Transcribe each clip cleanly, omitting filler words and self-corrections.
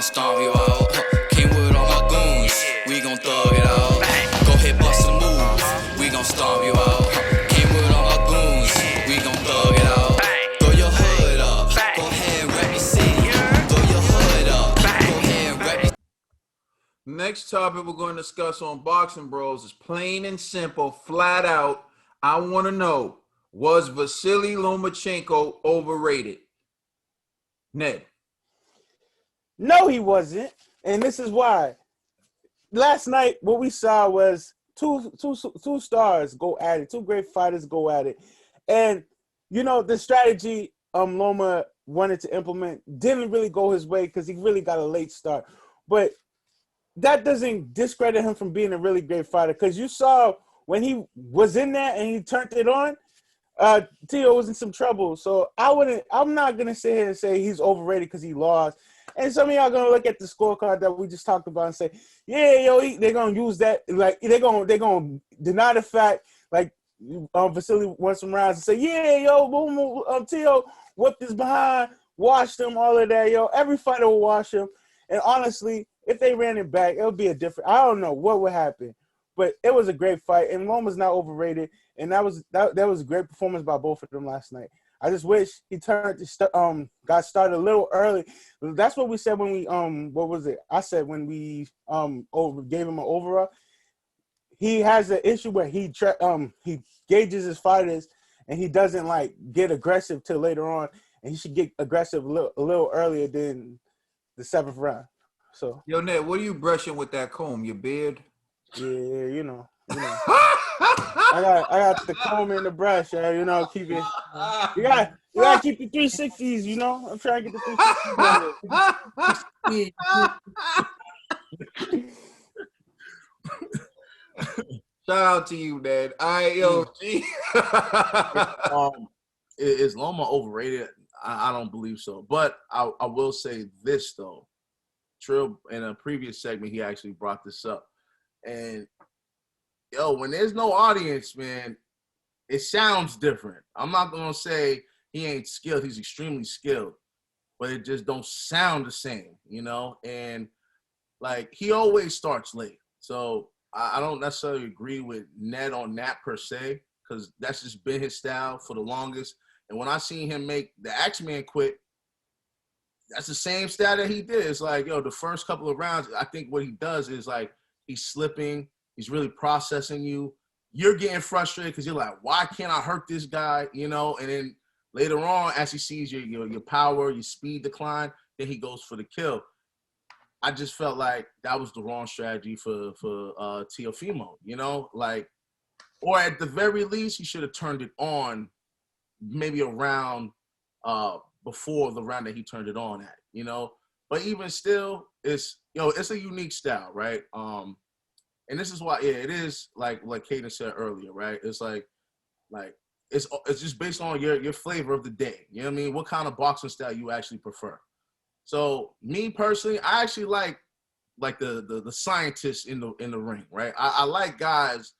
stomp you out. Came with all my goons, we gon' thug it out. Go ahead, bust a move, we gon' stomp you out. Came with all my goons, we gon' thug it out. Throw your hood up, go ahead and rep your city. Throw your hood up, go ahead and rep your. Next topic we're going to discuss on Boxing Bros is plain and simple, flat out. I want to know, was Vasiliy Lomachenko overrated? Ned. No, he wasn't, and this is why. Last night, what we saw was two stars go at it, two great fighters go at it, and the strategy Loma wanted to implement didn't really go his way because he really got a late start, but that doesn't discredit him from being a really great fighter, because you saw when he was in there and he turned it on, Tio was in some trouble. So I'm not gonna sit here and say he's overrated because he lost. And some of y'all gonna look at the scorecard that we just talked about and say, yeah, they're gonna use that, like they're gonna deny the fact, like Vasiliy won some rounds and say, yeah, Tio whipped his behind, washed him, all of that, every fighter will wash him. And honestly, if they ran it back, it would be a different. I don't know what would happen, but it was a great fight, and Loma's not overrated, and that was a great performance by both of them last night. I just wish he got started a little early. That's what we said when we what was it? I said when we gave him an overall. He has an issue where he gauges his fighters and he doesn't like get aggressive till later on, and he should get aggressive a little earlier than the 7th round. So Yo, Ned, what are you brushing with that comb? Your beard? yeah, I got the comb and the brush, keep it. You gotta keep the 360s, I'm trying to get the 360s. Shout out to you, Ned. Is Loma overrated? I don't believe so. But I will say this, though. Trill, in a previous segment, he actually brought this up. And, when there's no audience, man, it sounds different. I'm not going to say he ain't skilled. He's extremely skilled. But it just don't sound the same, And, like, he always starts late. So I don't necessarily agree with Ned on that per se, because that's just been his style for the longest. And when I seen him make the Axeman quit, that's the same style that he did. It's like, the first couple of rounds, I think what he does is like he's slipping, he's really processing you. You're getting frustrated because you're like, why can't I hurt this guy? And then later on, as he sees your power, your speed decline, then he goes for the kill. I just felt like that was the wrong strategy for Teofimo, or at the very least, he should have turned it on maybe around before the round that he turned it on at, But even still, it's a unique style, right? And this is why, it is like Kaden said earlier, right? It's like it's just based on your flavor of the day. You know what I mean? What kind of boxing style you actually prefer. So me personally, I actually like the scientists in the ring, right? I like guys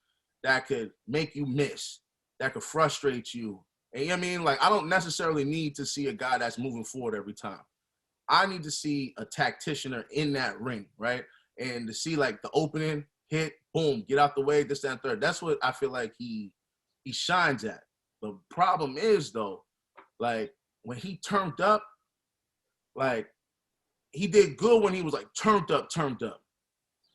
that could make you miss, that could frustrate you. And you know what I mean? Like, I don't necessarily need to see a guy that's moving forward every time. I need to see a tactician in that ring, right? And to see like the opening, hit, boom, get out the way, this, that, and third. That's what I feel like he shines at. The problem is, though, like when he turned up, like he did good when he was like turned up.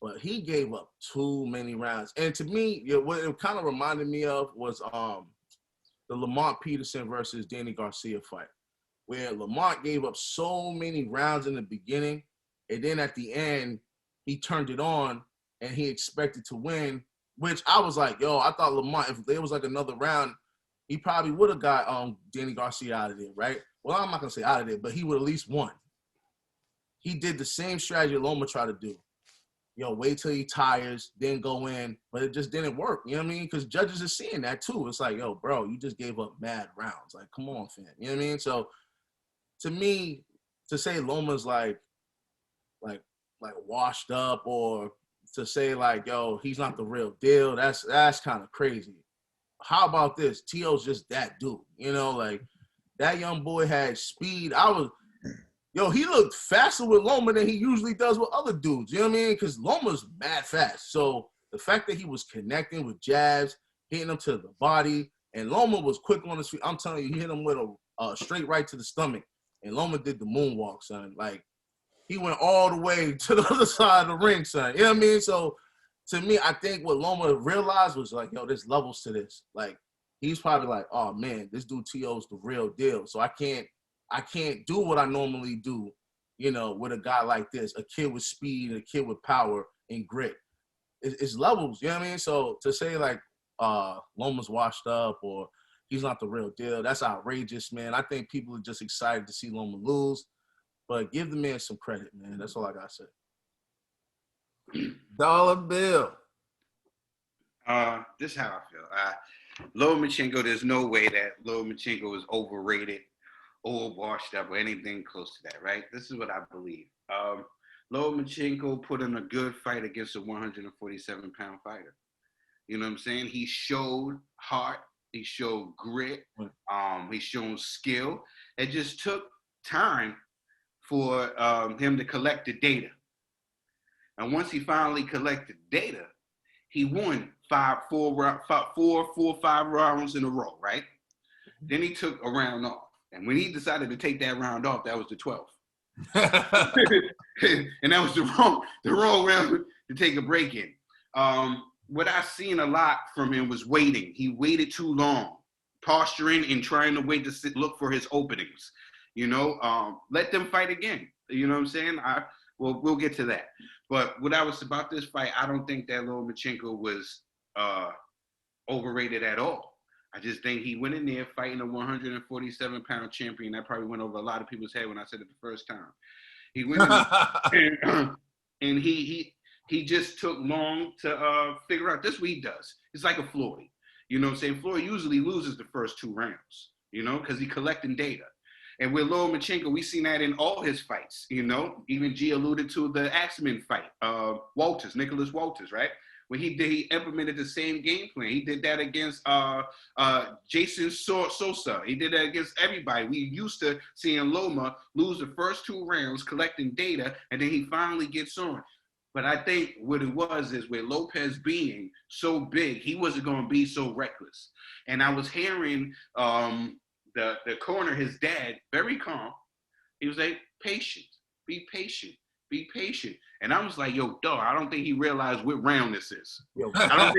But he gave up too many rounds. And to me, what it kind of reminded me of was the Lamont Peterson versus Danny Garcia fight, where Lamont gave up so many rounds in the beginning, and then at the end, he turned it on, and he expected to win, which I was like, I thought Lamont, if there was like another round, he probably would have got Danny Garcia out of there, right? Well, I'm not going to say out of there, but he would at least won. He did the same strategy Loma tried to do. Wait till he tires, then go in. But it just didn't work. You know what I mean? Because judges are seeing that too. It's like, bro, you just gave up mad rounds. Like, come on, fam. You know what I mean? So to me, to say Loma's like washed up, or to say like, he's not the real deal, that's kind of crazy. How about this? T.O.'s just that dude. Like that young boy had speed. Yo, he looked faster with Loma than he usually does with other dudes. You know what I mean? Because Loma's mad fast. So the fact that he was connecting with jabs, hitting him to the body, and Loma was quick on his feet. I'm telling you, he hit him with a straight right to the stomach. And Loma did the moonwalk, son. Like, he went all the way to the other side of the ring, son. You know what I mean? So to me, I think what Loma realized was like, yo, there's levels to this. Like, he's probably like, oh man, this dude T.O.'s the real deal. So I can't do what I normally do, you know, with a guy like this, a kid with speed, a kid with power and grit. It's levels, you know what I mean? So to say like Loma's washed up or he's not the real deal, that's outrageous, man. I think people are just excited to see Loma lose, but give the man some credit, man. That's all I gotta say. Dollar Bill. This is how I feel. Lomachenko, there's no way that Lomachenko is overrated or washed up or anything close to that, right? This is what I believe. Lomachenko put in a good fight against a 147-pound fighter. You know what I'm saying? He showed heart. He showed grit. He showed skill. It just took time for him to collect the data. And once he finally collected data, he won 5 rounds in a row, right? Then he took a round off. And when he decided to take that round off, that was the 12th. And that was the wrong round to take a break in. What I seen a lot from him was waiting. He waited too long, posturing and trying to wait to look for his openings. You know, let them fight again. You know what I'm saying? We'll get to that. But what I was about this fight, I don't think that Lomachenko was overrated at all. I just think he went in there fighting a 147-pound champion. That probably went over a lot of people's head when I said it the first time. He went in there, and he just took long to figure out. This is what he does. It's like a Floyd. You know what I'm saying? Floyd usually loses the first 2 rounds, you know, because he's collecting data. And with Lomachenko, we've seen that in all his fights, you know. Even G alluded to the Axeman fight, Nicholas Walters, right? When he implemented the same game plan. He did that against Jason Sosa. He did that against everybody. We used to seeing Loma lose the first 2 rounds, collecting data, and then he finally gets on. But I think what it was is with Lopez being so big, he wasn't going to be so reckless. And I was hearing the corner, his dad, very calm. He was like, patient, be patient. Be patient. And I was like, yo, dog, I don't think he realized what round this is. I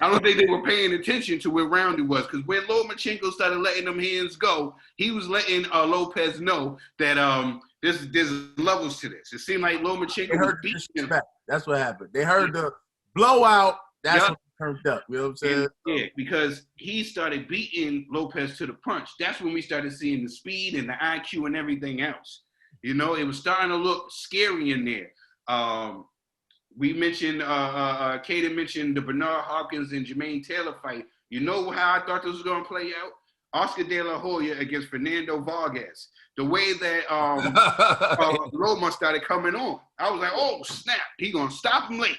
don't think they were paying attention to what round it was. Because when Lomachenko started letting them hands go, he was letting Lopez know that there's levels to this. It seemed like Lomachenko was beating him. That's what happened. They heard the blowout. That's what turned up. You know what I'm saying? Yeah, because he started beating Lopez to the punch. That's when we started seeing the speed and the IQ and everything else. You know, it was starting to look scary in there. We mentioned, Kaden mentioned the Bernard Hopkins and Jermaine Taylor fight. You know how I thought this was going to play out? Oscar De La Hoya against Fernando Vargas. The way that Loma started coming on. I was like, oh, snap. He's going to stop him late.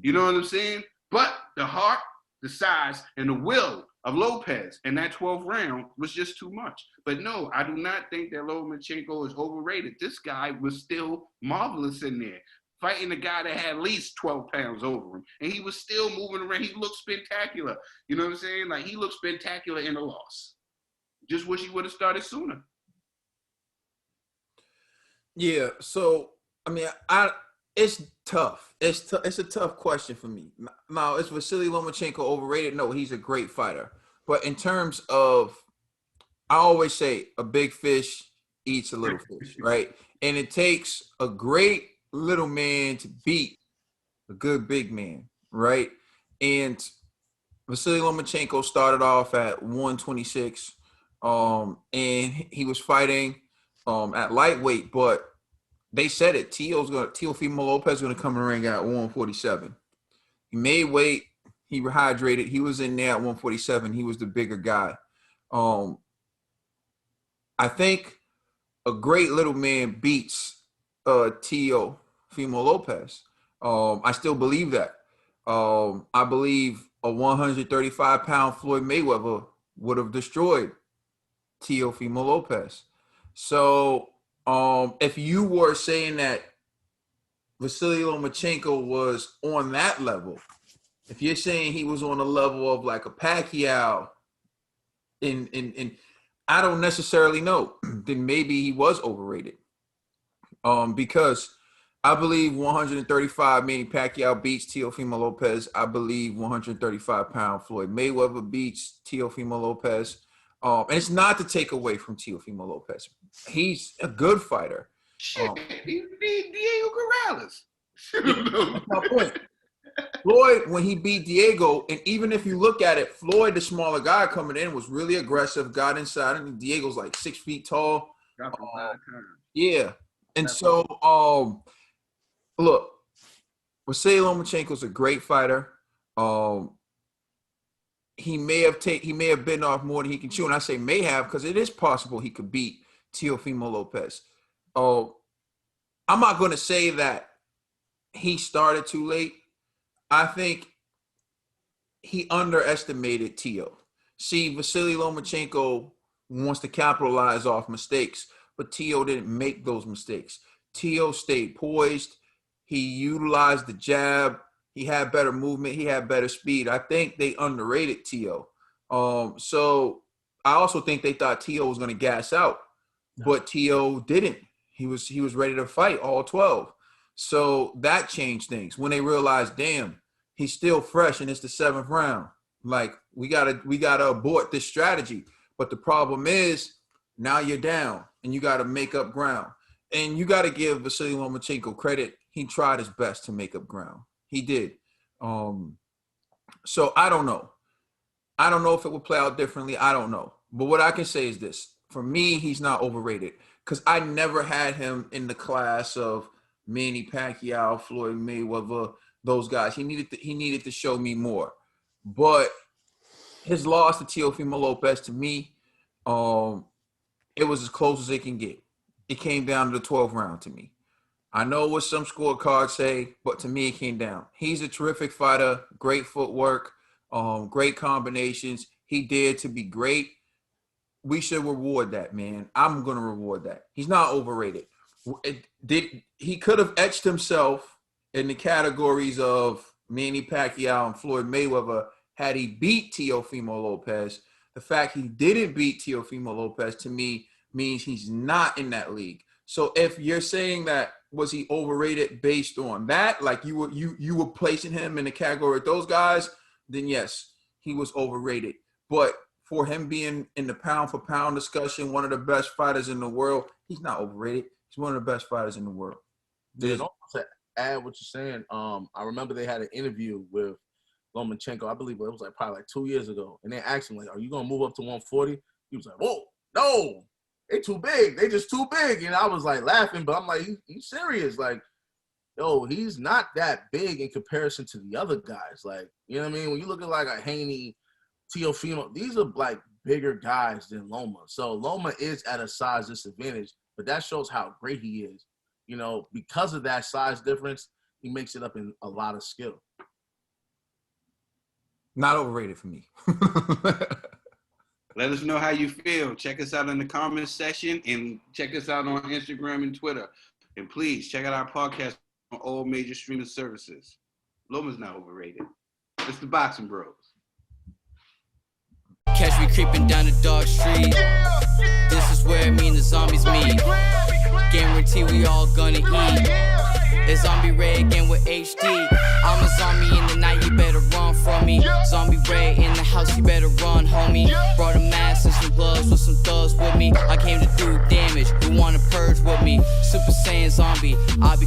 You know what I'm saying? But the heart, the size, and the will of Lopez in that 12th round was just too much. But no, I do not think that Lomachenko is overrated. This guy was still marvelous in there, fighting a guy that had at least 12 pounds over him. And he was still moving around. He looked spectacular. You know what I'm saying? Like, he looked spectacular in the loss. Just wish he would have started sooner. Yeah, so, I mean, it's tough. It's a tough question for me. Now, is Vasiliy Lomachenko overrated? No, he's a great fighter. But in terms of, I always say a big fish eats a little fish, right? And it takes a great little man to beat a good big man, right? And Vasiliy Lomachenko started off at 126, and he was fighting at lightweight, but they said it. Teofimo Lopez is gonna come in the ring at 147. He made weight. He rehydrated. He was in there at 147. He was the bigger guy. I think a great little man beats Teofimo Lopez. I still believe that. I believe a 135-pound Floyd Mayweather would have destroyed Teofimo Lopez. So If you were saying that Vasiliy Lomachenko was on that level, if you're saying he was on the level of like a Pacquiao, in I don't necessarily know, then maybe he was overrated. Because I believe 135 Manny Pacquiao beats Teofimo Lopez. I believe 135-pound Floyd Mayweather beats Teofimo Lopez. And it's not to take away from Teofimo Lopez. He's a good fighter. Shit, he beat Diego Corrales. That's my point. Floyd, when he beat Diego, and even if you look at it, Floyd, the smaller guy coming in, was really aggressive, got inside, and Diego's like 6 feet tall. Yeah. And so, look, Vasiliy Lomachenko's a great fighter. He may have bitten off more than he can chew, and I say may have because it is possible he could beat Teofimo Lopez. I'm not going to say that he started too late. I think he underestimated Teo. See, Vasiliy Lomachenko wants to capitalize off mistakes, but Teo didn't make those mistakes. Teo stayed poised. He utilized the jab. He had better movement. He had better speed. I think they underrated Teo. So I also think they thought Teo was going to gas out, but Teo didn't. He was ready to fight all 12. So that changed things when they realized, damn, he's still fresh and it's the 7th round. Like we gotta abort this strategy. But the problem is now you're down and you got to make up ground. And you got to give Vasiliy Lomachenko credit. He tried his best to make up ground. He did. So I don't know. I don't know if it would play out differently. I don't know. But what I can say is this. For me, he's not overrated because I never had him in the class of Manny Pacquiao, Floyd Mayweather, those guys. He needed to show me more. But his loss to Teofimo Lopez, to me, it was as close as it can get. It came down to the 12th round to me. I know what some scorecards say, but to me, it came down. He's a terrific fighter, great footwork, great combinations. He dared to be great. We should reward that, man. I'm going to reward that. He's not overrated. He could have etched himself in the categories of Manny Pacquiao and Floyd Mayweather had he beat Teofimo Lopez. The fact he didn't beat Teofimo Lopez, to me, means he's not in that league. So if you're saying that, was he overrated based on that, like you were placing him in the category of those guys, then yes, he was overrated. But for him being in the pound for pound discussion, one of the best fighters in the world, he's not overrated. He's one of the best fighters in the world. To add what you're saying, I remember they had an interview with Lomachenko. I believe it was probably 2 years ago, and they asked him, like, "Are you gonna move up to 140?" He was like, "Whoa, no, they too big. They just too big." And I was like laughing, but I'm like, he's serious. Like, yo, he's not that big in comparison to the other guys. Like, you know what I mean? When you look at like a Haney, Teofimo, these are like bigger guys than Loma. So Loma is at a size disadvantage, but that shows how great he is. You know, because of that size difference, he makes it up in a lot of skill. Not overrated for me. Let us know how you feel. Check us out in the comments section and check us out on Instagram and Twitter. And please check out our podcast on all major streaming services. Loma's not overrated. It's the Boxing Bros. Catch me creeping down the dark street. This is where me and the zombies meet. Guarantee we all gonna eat. It's Zombie Ray again with HD. I'm a zombie in the night, you better run from me. Zombie Ray in the house, you better run, homie. Brought a mask and some gloves with some thugs with me. I came to do damage, who wanna purge with me? Super Saiyan zombie, I'll be